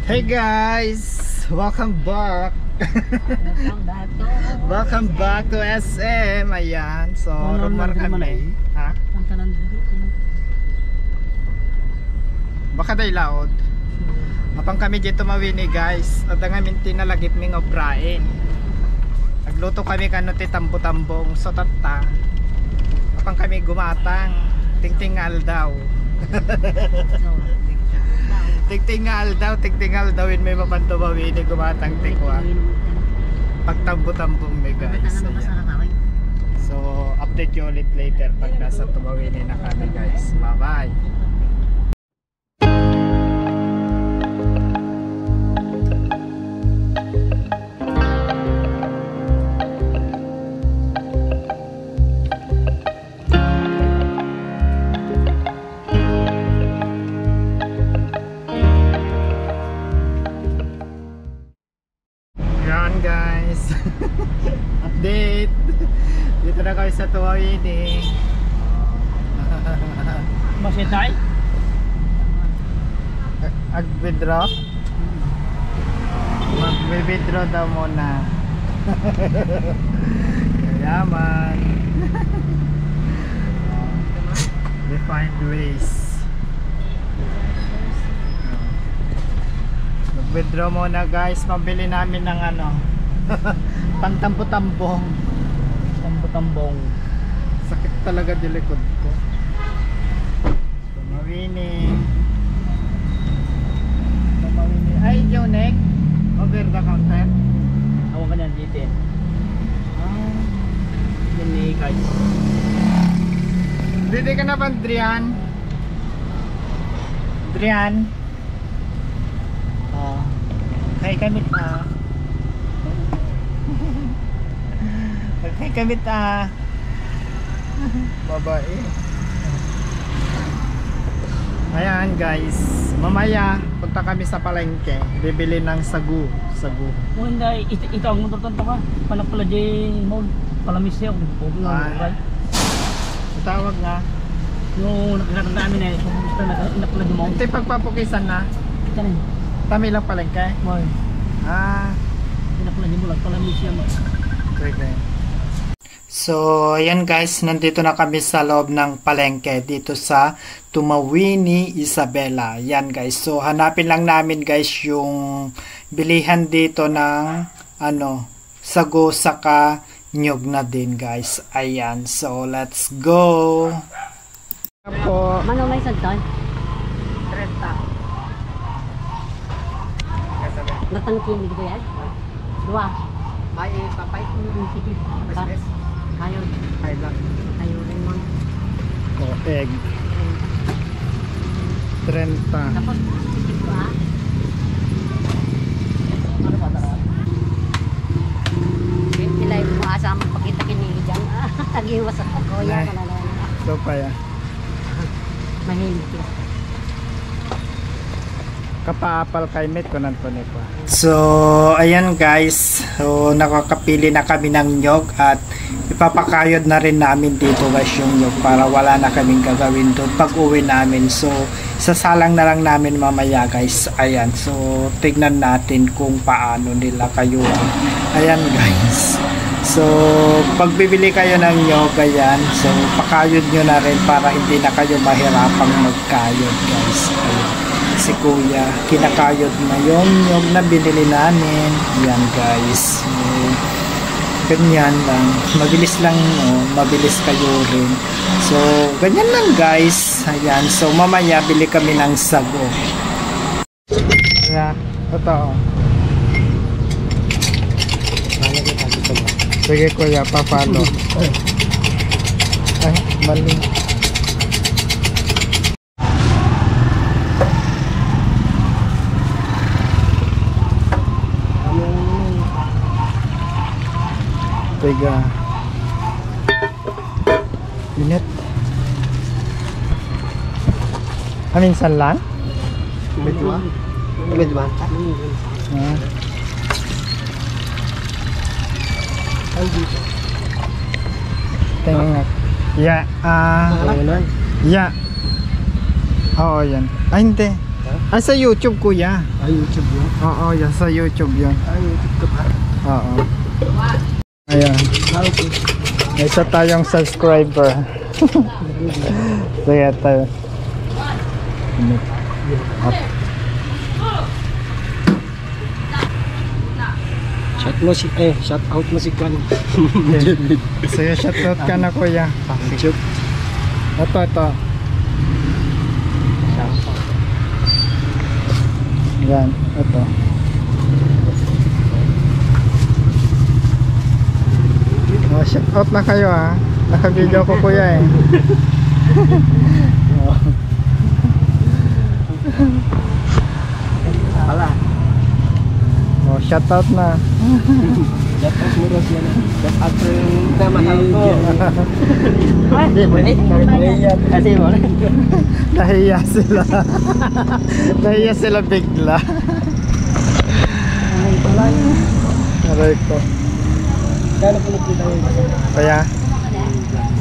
Hey guys! Welcome back! Welcome back to SM! Ayan, so rumor kami. Ha? Baka day laod. Apang kami dito mawini guys. At ang amin tinalagip ming obrain. Nagluto kami kanuti tambo-tambong sotata. Apang kami gumatang. Tingtingal daw. Tingtingal daw in may mapantumawin ni gumatang tikwa. Pagtambo-tambong may guys. Ayan. So update you ulit later pag nasa tumawin na kami guys. Bye bye. Guys, update dito na kami sa Tuwawini. Masitay? Mag-withdraw? Mag-withdraw daw muna. Yaman. Defined ways. Mag-withdraw muna guys. Pambili namin ng ano pangtambo-tambong. Tambo-tambong. Sakit talaga di likod ko. Tumawini. Ay, Jonek. Over the counter. Awang ka niyan dito eh. Yan ni guys. Dito ka na ba, Drian? Drian? Kay kamit kay kamit babae. Ayan guys, mamaya punta kami sa palengke, bibili ng sagu. O hindi, ito ang motor ka. Pala di mo palamis siya kung tawag nga. Yung nakakita namin eh, kung gusto na pala di mo. Ito pagpapukisan na. Ito na. Tami lang palengke. Moy. Pinapala di mo lang palamis siya mo. Okay. So, ayan guys, nandito na kami sa loob ng palengke dito sa Tumawini, Isabela. Ayan guys. So, hanapin lang namin guys yung bilihan dito ng sago saka nyog na din guys. Ayan. So, let's go. Ako. Mano may sagdan? 30. Natangkin dito yan? Dua. May papay. Sige. Ayun. Ayun rin mo. Egg. 30. Tapos, isip ko Ano ba tara? Pilay mo asa magpakita kinili dyan. Tagiwas at kuya ka na lang. So pa ya. Mahilig ka. Kapaapal kay met ko nanto ni pa. So, ayan guys. So, nakakapili na kami ng nyog at ipapakayod na rin namin dito guys yung nyog para wala na kaming gagawin doon pag uwi namin. So, sasalang na lang namin mamaya guys. Ayan. So, tignan natin kung paano nila kayo. Ayan guys. So, pag bibili kayo ng nyog, ayan. So, pakayod nyo na rin para hindi na kayo mahirapang magkayod guys. Ayan. Si kuya, kinakayod na yung nyog na binili namin. Ayan guys. So, ganyan lang. Mabilis lang, mabilis kayo rin. So, ganyan lang guys. Ayan. So, mamaya bili kami ng sago. Ayan. Ito. Sige kuya, pa-follow. Ay, mali. Tega. Minit. Minsan lang? Medwa? Tingnan. Yeah. Yeah. Oo, yan. Ay, hindi. Ah, sa YouTube kuya. Ah, YouTube yun? Oo, yan sa YouTube yun. Ah, YouTube ka ba? Oo. Ayan. Ah, okay. May isa tayong subscriber. Sige tayo. Shout out mo si Kwan. Sige, shoutout ka na kuya. YouTube. Ito. Yan, ito. Oh, shoutout na kayo ha. Naka-video ko kuya eh. Wala. Oh, shoutout na. Shout out mo rin siya na. Shout out mo yung namahal ko. Hindi mo eh. Kasi mo rin. Nahiya sila. Nahiya sila bigla. Aray ko. Kano po nagkita yun? Kaya,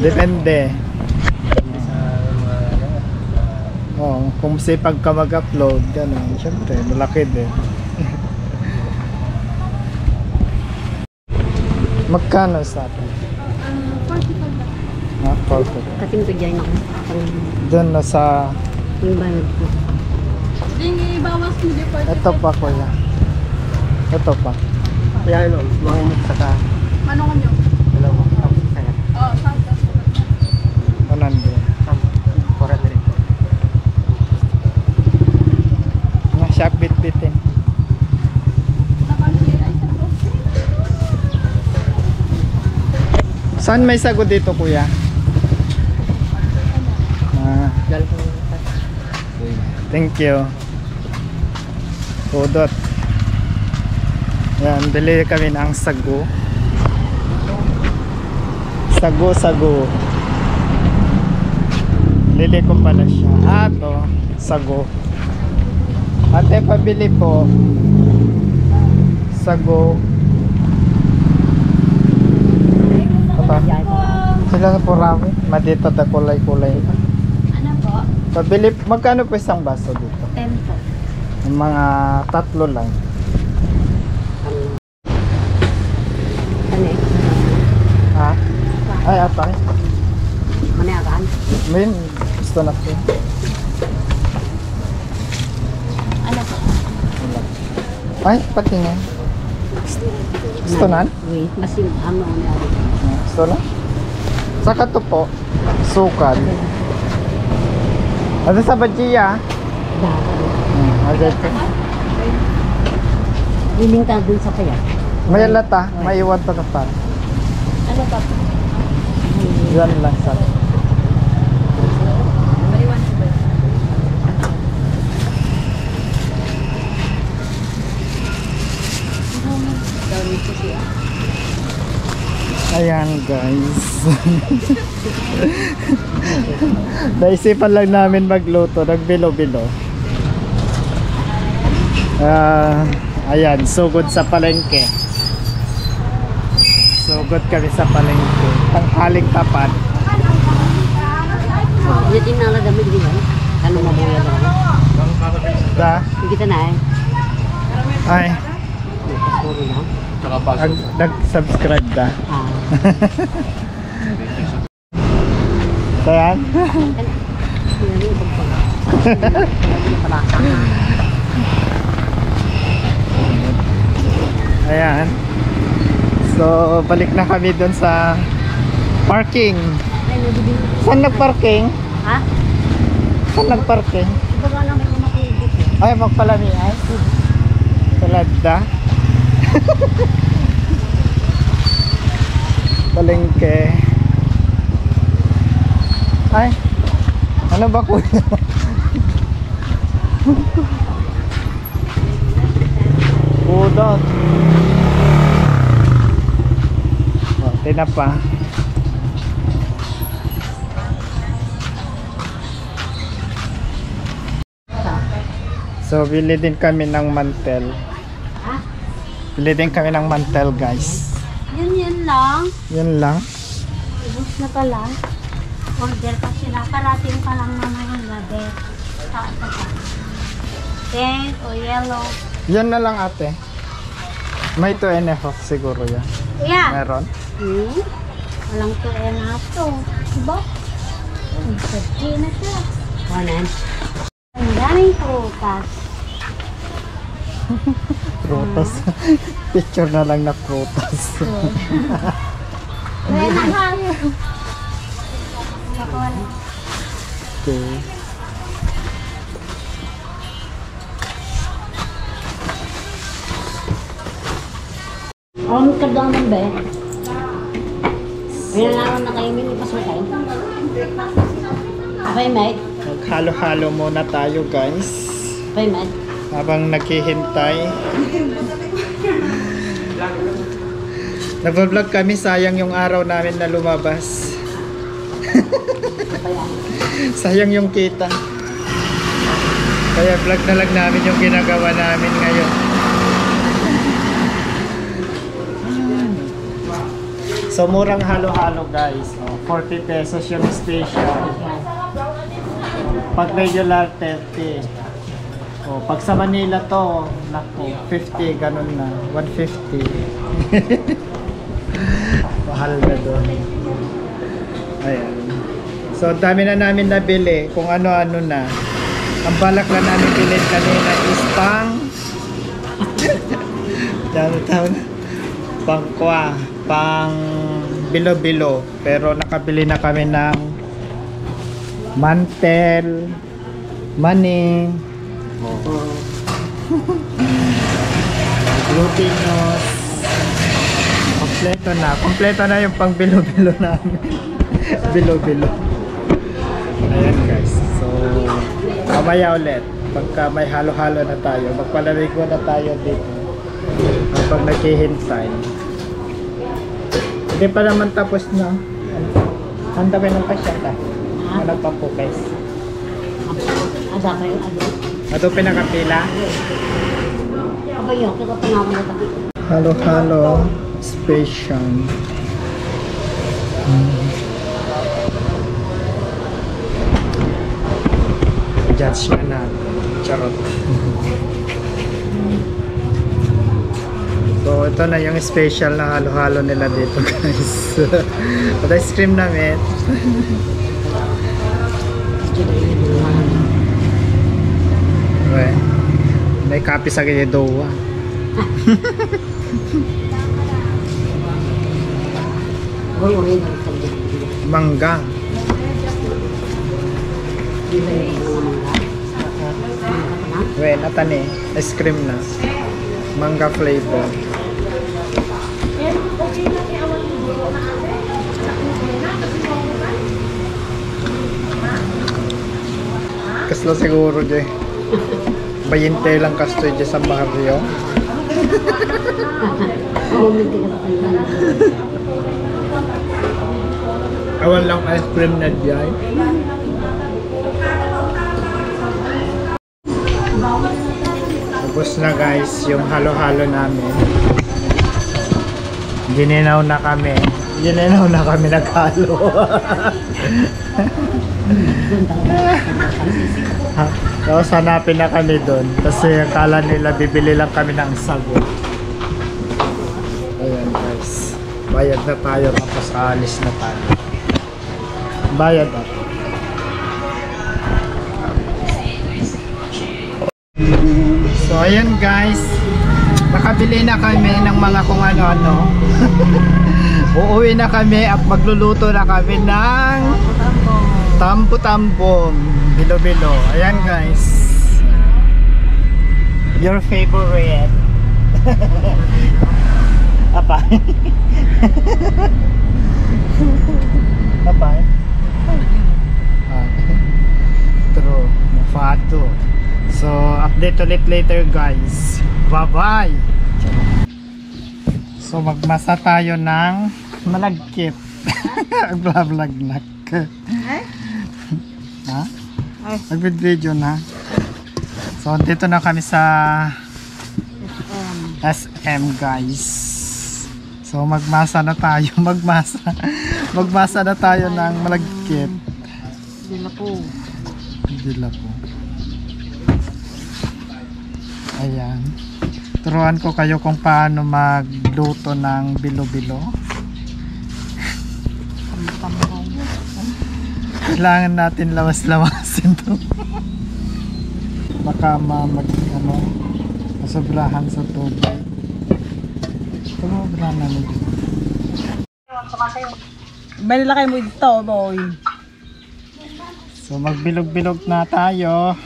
depende. Oh, kung sipag ka mag-upload, gano'n. Siyempre, malaki din. Magkano sa atin? 45 lang. Ah, 45. Kasing bigay na ko. Doon na sa... Yung bayad ko. Hindi, bawas mo di pa. Ito pa kuya. Ito pa. Kaya ano, mga init sa ka. Manong nyo? Dalawa. Tapos saya. Oo, saan ka? 100. Koran na rin. Mga shop bit-bitin. Napansin ay sa bro. Saan may sago dito kuya? Ah, Galing ko. thank you. Pudot. Yan, bili kami ng sago. Sago. Lili ko pala siya. Ah, to. Sago. Ate, pabili po. Sago. Ito. Sila sa Purawi. Madito ta kulay-kulay. Ano po? Pabili, magkano po isang baso dito? 10 po. Yung mga 3 lang. Ano eh? Ha? Ay, atay. Manayakan? May gusto na po. Ano po? Ay, patingin. Gusto na? Wait, kasi ano manayakan. Gusto na? Saka to po, sukal. Ano sa bajiya? Okay po. Liling ka dun sa kaya. May lata, may iwan to na pa. Ano pa? Yan lang sa. Maliwan ko ba? Dami ko siya. Ayan guys. Naisipan lang namin magluto, nagbilo-bilo. Ayan, sugod sa palengke. Sugod kami sa palengke. Tanghaling tapat. Hindi din na dami din yan. Ano mabuya daw? Da? Hindi kita na eh. Ay, Puro na. nag-subscribe da. Ah. Ayan. Yan yung pagpag. Ayan. So, balik na kami dun sa parking. Ay, nabibili. Saan nag-parking? Ha? Saan nag-parking? Iba nga namin kung makikita. Ay, magpalami ay. Talada. Palengke. Ay, ano ba kuya? Udot. Oh, tinapa. So, bili din kami ng mantel. Ha? Bili din kami ng mantel, guys. Yan lang. Yan lang. Ubus na pala. Order pa sila. Parating pa lang naman yung gabi. Pink o yellow. Yan na lang ate. May 2.5 siguro yan. Yeah. Meron? Walang 2.5 to. Diba? 50 na siya. Ang daming prutas. Prutas. Picture na lang na prutas. Okay. Ang kadang ng be. Pinanaron na kayo may pasukay. Okay, mate. Maghalo-halo muna tayo guys. Okay, mate. Habang naghihintay. Nag-vlog kami, sayang yung araw namin na lumabas. Sayang yung kita. Kaya vlog na lang namin yung ginagawa namin ngayon. So murang halo-halo guys. 40 pesos yung special. Pag regular 30. Pag sa Manila to, naku, 50, ganun na. 150. Mahal na doon. Ayan. So dami na namin nabili kung ano-ano na. Ang balak na namin bilhin kanina is pang pangkwa, pang bilo-bilo. Pero nakabili na kami ng mantel, mani, glutinous. Kompleto na yung pang bilo-bilo namin. Bilo-bilo. Ayan guys. So mamaya ulit pagka may halo-halo na tayo, magpalamig na tayo dito habang naghihintay. Hindi pa naman tapos na. Handa kayo ng pasyenta. Walang pampukes. Ada pa yung ano? Ato pinakapila. Aba yun, kaya pa naman na tabi. Halo-halo special. Judge na natin. Charot. So ito na yung special na halo-halo nila dito guys. At ice cream namin. Okay. May kape sa kanya dowa. Mangga. Well, atan eh. Ice cream na. Mangga flavor. Kaslo siguro dyan. 20 lang kasto dyan sa barrio. Awan lang ice cream na dyan. Tapos na guys yung halo-halo namin. Gininaw na kami naghalo. Tapos hanapin na kami doon kasi akala nila bibili lang kami ng sago. Ayan guys, bayad na tayo tapos alis na tayo. Bayad na. So ayan guys, nakabili na kami ng mga kung ano-ano. Uuwi na kami at magluluto na kami ng tampo-tampong bilo-bilo. Ayan guys, your favorite. Apa? Apa? True, mafato. So update ulit later guys. Bye bye. So magmasa tayo ng malagkit. Vlog na. Ha? Nag-video na. So dito na kami sa SM guys. So magmasa na tayo. Magmasa na tayo ng malagkit. Dila po. Ayan. Turuan ko kayo kung paano magluto ng bilo-bilo. Kailangan natin lawas-lawasin to. Baka masobrahan sa tubig. Tumobra na nito. May nilakay mo dito, boy. So magbilog-bilog na tayo.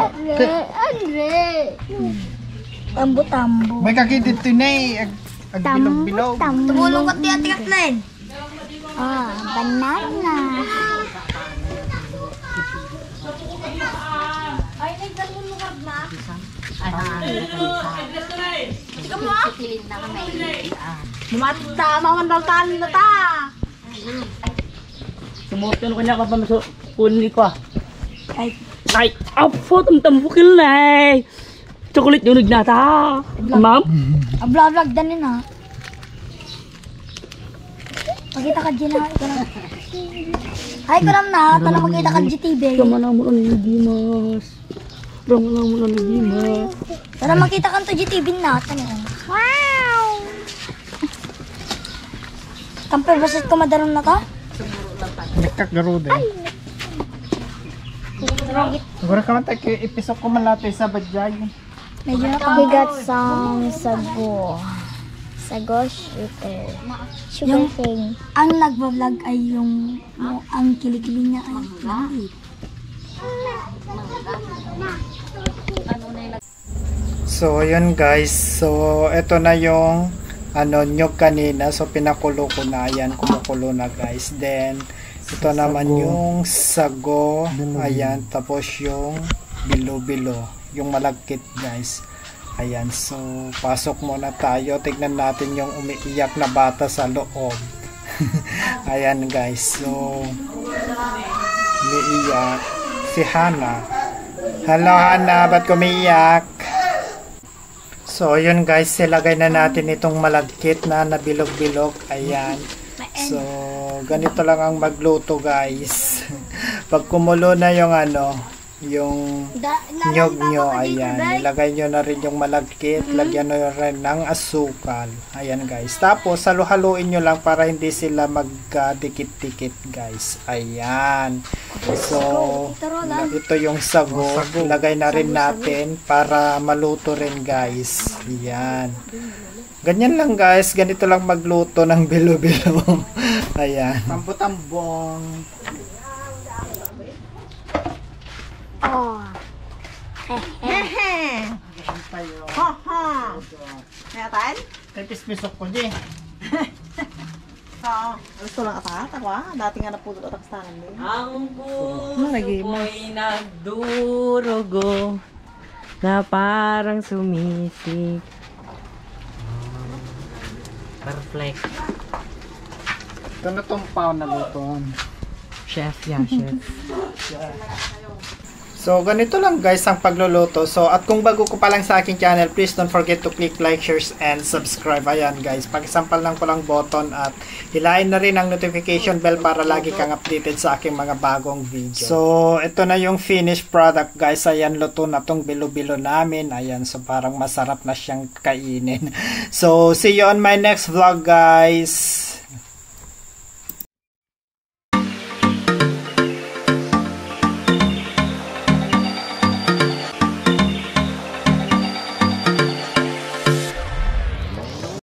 Andre! Tambo-tambo. May kakitid to na eh. Agbilog-bilog. Tumulong ka tiyak-tiyak na yun. Banana. Ay, nagdalulungag na. Tika mo ah. Sikilin na kami. Tama man daw tali na ta. Sumuot yun kanya ka pa maso. Kunin ko ah. Ay, apo, tamtambukil na eh. Chocolate yung nagnata. Ma'am? Vlog din ha. Makita ka dyan na. Ay, ko na. Tala makita ka GTV. Rama na mo lang yung Dimas. Rama na mo lang yung Dimas. Tala makita ka to GTV na. Wow! Kamper, basit ko madaron na ka? Nagkakgaro din. Siguro ka man tayo ipisok ko man natin sa badyay. Medyo nakabigat sa sago. Sago sugar. Sugar thing. Ang nagbablog ay yung ang kilikili niya ay langit. So yun guys. So ito na yung nyog kanina. So pinakulo ko na. Ayan, kumukulo na guys. Then ito naman yung sago. Ayan, tapos yung bilo-bilo. Yung malagkit guys. Ayan, so pasok muna tayo. Tignan natin yung umiiyak na bata sa loob. Ayan guys, so umiiyak si Hana. Hello Hana, ba't kumiiyak? So yun guys, ilagay na natin itong malagkit na nabilog-bilog. Ayan. So ganito lang ang magluto guys. Pag kumulo na yung yung nyog nyo, ayan, ilagay nyo na rin yung malagkit, lagyan nyo rin ng asukal, ayan guys, tapos halo-haluin nyo lang para hindi sila magdikit-dikit guys, ayan. So ito yung sago, ilagay na rin natin para maluto rin guys, ayan. Ganyan lang guys, ganito lang magluto ng bilo-bilo. Ayan, tambo-tambong. Oh. Ngayon? Tipis-pisok ko di. Gusto lang ata. Takwa. Dati nga napulot at akstanan din. Ang puso ko'y nagdurugo na parang sumisik. Perfect. Ito na tumpaw na luto. Chef, yeah, chef. So, ganito lang guys ang pagluluto. So, at kung bago ko pa lang sa aking channel, please don't forget to click like, shares, and subscribe. Ayan guys, pakisampal lang ko lang button at hilain na rin ang notification bell para lagi kang updated sa aking mga bagong video. So, ito na yung finished product guys. Ayan, luto na tong bilo-bilo namin. Ayan, so parang masarap na siyang kainin. So, see you on my next vlog guys.